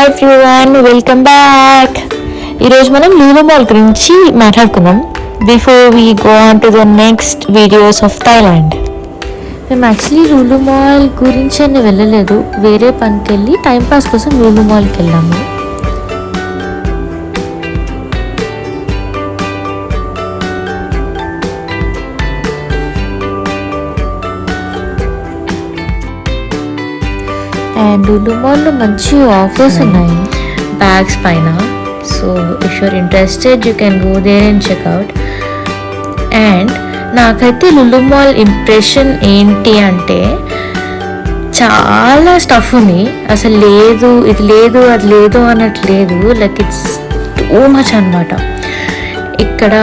Hi everyone, welcome back. ఈరోజు మనం లూలుమాల్ గురించి మాట్లాడుకుందాం before we go on to the next videos of Thailand. మేము యాక్చువల్లీ లూలుమాల్ గురించి అని వెళ్ళలేదు, వేరే పనికి వెళ్ళి టైంపాస్ కోసం లూలుమాల్కి వెళ్ళాము. అండ్ లూలుమాల్లో మంచి ఆఫర్స్ ఉన్నాయి బ్యాగ్స్ పైన. So if you're interested you can go there and check out. And నాకైతే లూలుమాల్ ఇంప్రెషన్ ఏంటి అంటే చాలా స్టఫ్ ఉంది, అసలు లేదు ఇది లేదు అది లేదు అన్నట్టు లేదు, లైక్ ఇట్స్ టూ మచ్ అనమాట. ఇక్కడ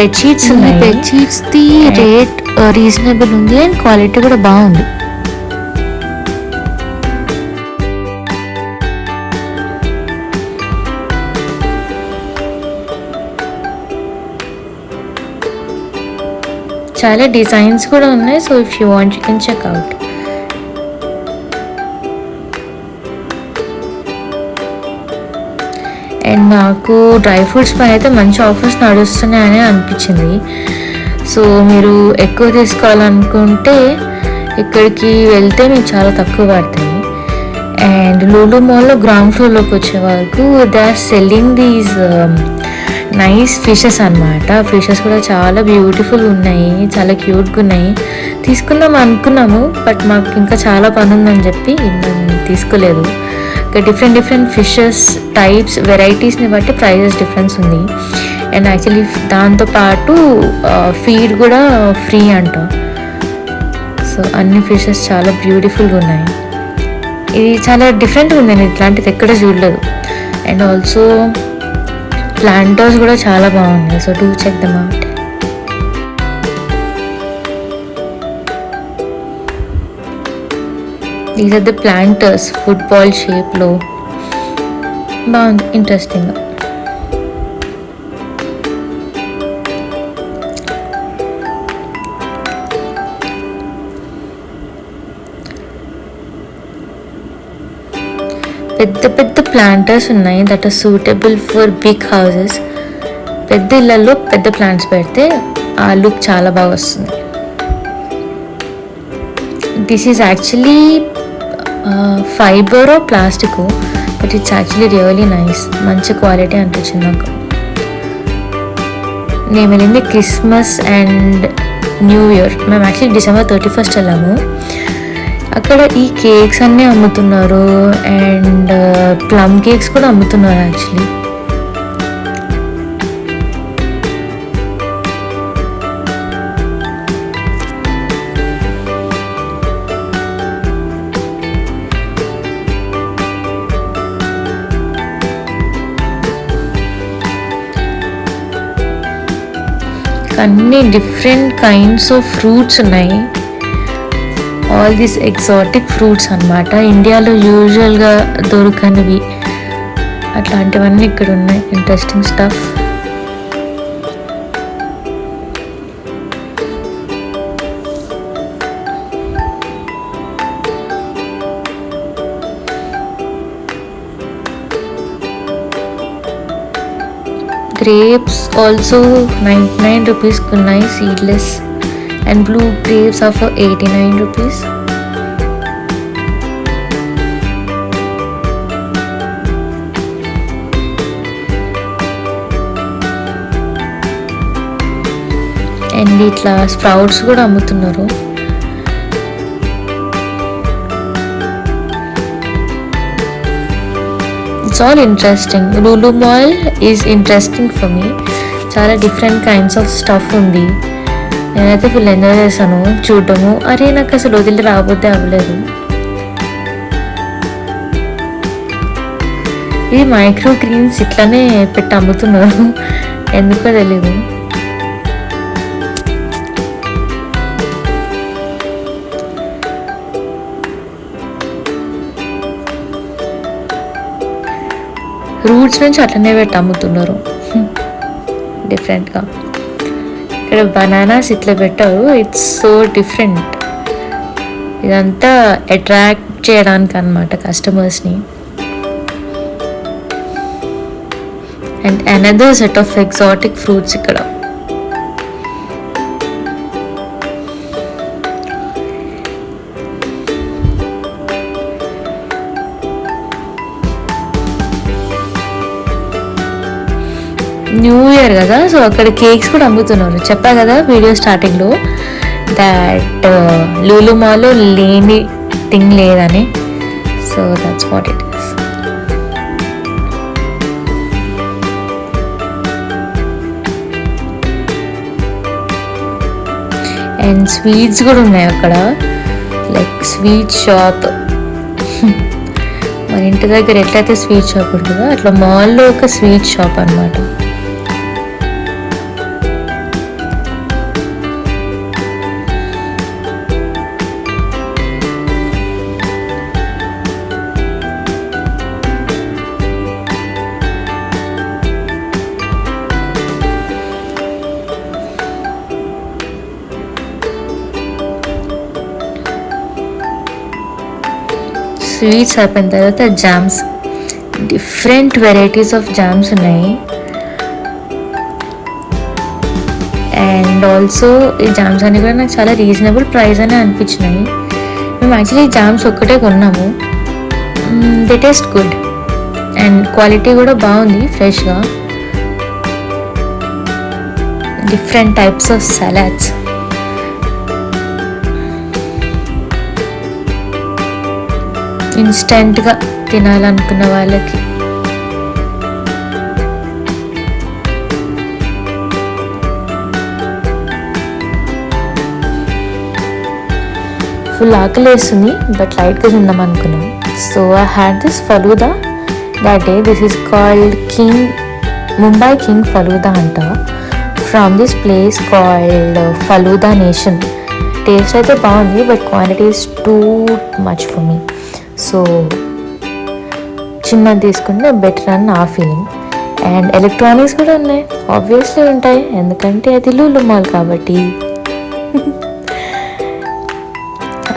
బెడ్షీట్స్ ఉన్నాయి, బెడ్షీట్స్ది రేట్ రీజనబుల్ ఉంది అండ్ క్వాలిటీ కూడా బాగుంది. చాలా డిజైన్స్ కూడా ఉన్నాయి, so if you want you can check out. And నాకు డ్రై ఫ్రూట్స్ పైన అయితే మంచి ఆఫర్స్ నడుస్తున్నాయని అనిపించింది. సో మీరు ఎక్కువ తీసుకోవాలనుకుంటే ఇక్కడికి వెళ్తే మీకు చాలా తక్కువ పడతాయి. అండ్ లూలుమాల్లో గ్రౌండ్ ఫ్లోర్లోకి వచ్చే వరకు they are selling these nice fishes అనమాట. ఫిషెస్ కూడా చాలా బ్యూటిఫుల్ ఉన్నాయి, చాలా క్యూట్గా ఉన్నాయి. తీసుకుందాం అనుకున్నాము, బట్ మాకు ఇంకా చాలా పని ఉందని చెప్పి మేము తీసుకోలేదు. ఇంకా డిఫరెంట్ ఫిషెస్ టైప్స్ వెరైటీస్ని బట్టి ప్రైజెస్ డిఫరెన్స్ ఉంది. అండ్ యాక్చువల్లీ దాంతోపాటు ఫీడ్ కూడా ఫ్రీ అంట. సో అన్ని ఫిషెస్ చాలా బ్యూటిఫుల్గా ఉన్నాయి. ఇది చాలా డిఫరెంట్గా ఉంది, నేను ఇట్లాంటిది ఎక్కడ చూడలేదు. అండ్ ఆల్సో ప్లాంటర్స్ కూడా చాలా బాగున్నాయి, so do check them out. These are the planters football షేప్లో, బాగుంది, ఇంట్రెస్టింగ్. పెద్ద పెద్ద ప్లాంటర్స్ ఉన్నాయి that are suitable for big houses. పెద్ద ఇళ్లలో పెద్ద ప్లాంట్స్ పెడితే ఆ లుక్ చాలా బాగా వస్తుంది. This is actually fibre plastic, but it's actually really nice, మంచి క్వాలిటీ అనిపించింది నాకు. నేను వెళ్ళింది క్రిస్మస్ అండ్ న్యూ ఇయర్, మేము యాక్చువల్లీ December 31st వెళ్ళాము. అక్కడ ఈ కేక్స్ అన్నీ అమ్ముతున్నారు అండ్ ప్లమ్ కేక్స్ కూడా అమ్ముతున్నారు యాక్చువల్లీ. అన్ని డిఫరెంట్ కైండ్స్ ఆఫ్ ఫ్రూట్స్ ఉన్నాయి, ఆల్ దీస్ ఎగ్జాటిక్ ఫ్రూట్స్ అనమాట. ఇండియాలో యూజువల్గా దొరకనివి అట్లాంటివన్నీ ఇక్కడ ఉన్నాయి, interesting stuff. Grapes also 99 rupees ఉన్నాయి, seedless. And blue grapes are for 89 rupees. And ఇట్లా స్ప్రౌట్స్ కూడా అమ్ముతున్నారు. It's all interesting. Lulumall is interesting for me. చాలా డిఫరెంట్ కైండ్స్ ఆఫ్ స్టఫ్ ఉంది. నేనైతే ఫుల్ ఎంజాయ్ చేశాను చూడటము. అరే నాకు అసలు వదిలి రాబోతే అవ్వలేదు. ఇది మైక్రో గ్రీన్స్ ఇట్లానే పెట్టి అమ్ముతున్నారు, ఎందుకో తెలీదు. రూట్స్ నుంచి అట్లనే పెట్టి అమ్ముతున్నారు డిఫరెంట్గా. ఇక్కడ బనానాస్ ఇట్లా పెట్టారు, ఇట్స్ సో డిఫరెంట్. ఇదంతా అట్రాక్ట్ చేయడానికి అనమాట కస్టమర్స్ని. And another set of exotic fruits ఇక్కడ. న్యూ ఇయర్ కదా, సో అక్కడ కేక్స్ కూడా అమ్ముతున్నారు. చెప్పా కదా వీడియో స్టార్టింగ్లో దట్ లూలుమాల్లో లేని థింగ్ లేదని. So that's what it is. And sweets కూడా ఉన్నాయి అక్కడ, లైక్ స్వీట్ షాప్. మన ఇంటి దగ్గర ఎట్లయితే స్వీట్ షాప్ ఉంటుందో అట్లా మాల్లో ఒక స్వీట్ షాప్ అనమాట. స్వీట్స్ అయిపోయిన తర్వాత jams, different varieties of jams ఉన్నాయి. అండ్ ఆల్సో ఈ జామ్స్ అన్ని కూడా నాకు చాలా రీజనబుల్ ప్రైస్ అనే అనిపించినాయి. మేము యాక్చువల్లీ జామ్స్ ఒక్కటే కొన్నాము. They taste good and quality కూడా బాగుంది, ఫ్రెష్గా. Different types of salads. ఇన్స్టెంట్గా తినాలనుకున్న వాళ్ళకి. ఫుల్ ఆకలి వేస్తుంది, బట్ లైట్గా తిందాం అనుకున్నాం. So I had this falooda that day. This is called Mumbai King Faluda అంట, from this place called falooda nation. Taste అయితే బాగుంది, but quantity is too much for me. So చిన్నది తీసుకుంటే బెటర్ అని నా ఫీలింగ్. అండ్ ఎలక్ట్రానిక్స్ కూడా ఉన్నాయి, ఆబ్వియస్లీ ఉంటాయి, ఎందుకంటే అది లూలుమాల్ కాబట్టి.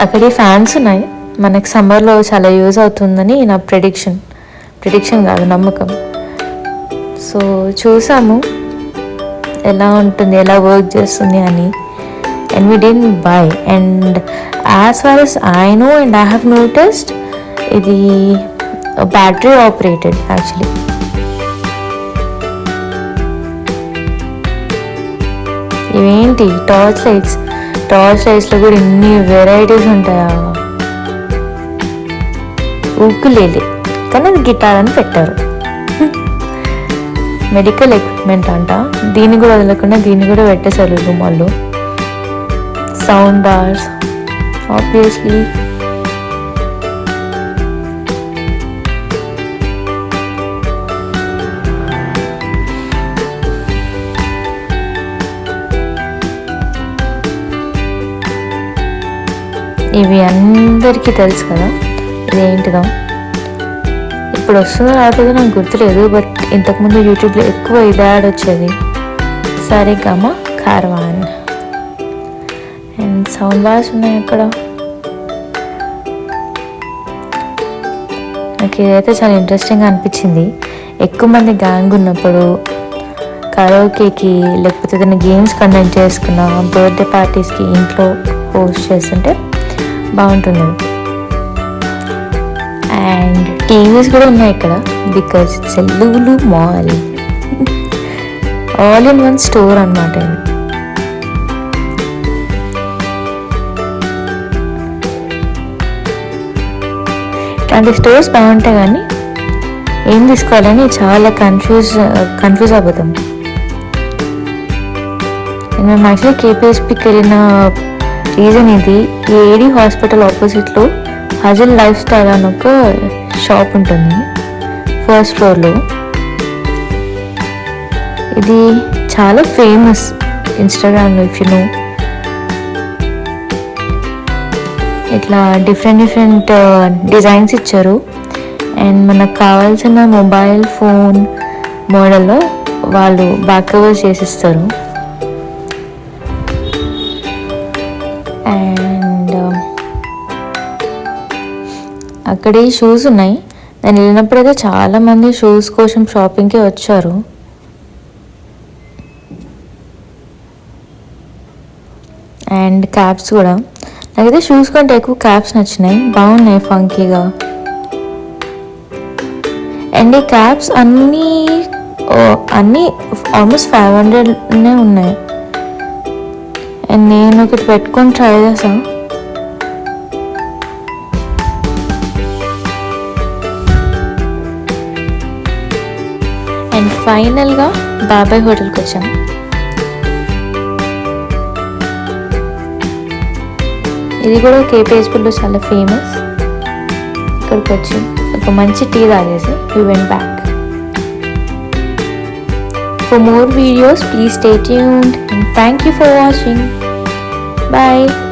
అక్కడే ఫ్యాన్స్ ఉన్నాయి, మనకు సమ్మర్లో చాలా యూజ్ అవుతుందని నా ప్రిడిక్షన్ కాదు, నమ్మకం. సో చూసాము ఎలా ఉంటుంది, ఎలా వర్క్ చేస్తుంది అని. And we didn't buy. And as far as I know and I have noticed, ఇది బ్యాటరీ ఆపరేటెడ్ యాక్చువల్లీ. ఇవేంటి టార్చ్ లైట్స్లో కూడా ఎన్ని వెరైటీస్ ఉంటాయా. ఊకులేలే, కానీ అది గిటార్ అని పెట్టారు. మెడికల్ ఎక్విప్మెంట్ అంట, దీన్ని కూడా వదలకుండా దీన్ని కూడా పెట్టేశారు రూమాల్లో. Sound bars obviously. ఇవి అందరికీ తెలుసు కదా ఇదేంటిదో. ఇప్పుడు వస్తుందో రావట్లేదో నాకు గుర్తులేదు, బట్ ఇంతకుముందు యూట్యూబ్లో ఎక్కువ ఇది యాడ్ వచ్చేది, సరిగమా కార్వాన్. అండ్ సౌండ్ బార్స్ ఉన్నాయి అక్కడ. నాకు ఇదైతే చాలా ఇంట్రెస్టింగ్గా అనిపించింది. ఎక్కువ మంది గ్యాంగ్ ఉన్నప్పుడు కరోకేకి లేకపోతే ఏదైనా గేమ్స్ కండక్ట్ చేసుకున్న, బర్త్డే పార్టీస్కి ఇంట్లో హోస్ట్ చేస్తుంటే బాగుంటుంది. అండ్ టీవీస్ కూడా ఉన్నాయి ఇక్కడ, because it's a Lulu mall. All in one store అనమాట. ఇట్లాంటి స్టోర్స్ బాగుంటాయి, కానీ ఏం తీసుకోవాలని చాలా కన్ఫ్యూజ్ అవుతాం. మేము యాక్చువల్లీ కేపీఎస్పీకి వెళ్ళిన రీజన్ ఇది. ఏడి హాస్పిటల్ ఆపోజిట్లో హజల్ లైఫ్ స్టైల్ అని ఒక షాప్ ఉంటుంది ఫస్ట్ ఫ్లోర్లో. ఇది చాలా ఫేమస్ ఇన్స్టాగ్రామ్లో, ఇఫ్ యు నో. ఇట్లా డిఫరెంట్ డిజైన్స్ ఇచ్చారు. అండ్ మనకు కావాల్సిన మొబైల్ ఫోన్ మోడల్లో వాళ్ళు బ్యాక్ కవర్స్ చేసిస్తారు. అండ్ అక్కడే షూస్ ఉన్నాయి. నేను వెళ్ళినప్పుడైతే చాలామంది షూస్ కోసం షాపింగ్కి వచ్చారు. అండ్ క్యాప్స్ కూడా. నాకైతే షూస్ కంటే ఎక్కువ క్యాప్స్ నచ్చినాయి, బాగున్నాయి ఫంకీగా. అండ్ ఈ క్యాప్స్ అన్నీ ఆల్మోస్ట్ 500 ఉన్నాయి. అండ్ నేను ఒకటి పెట్టుకొని ట్రై చేసాను. అండ్ ఫైనల్గా బాబాయ్ హోటల్కి వచ్చాం. ఇది కూడా కేపీహెచ్పీలో చాలా ఫేమస్. ఇక్కడికి వచ్చి ఒక మంచి టీ తాగేసి we went back. For more videos, please stay tuned and thank you for watching. Bye.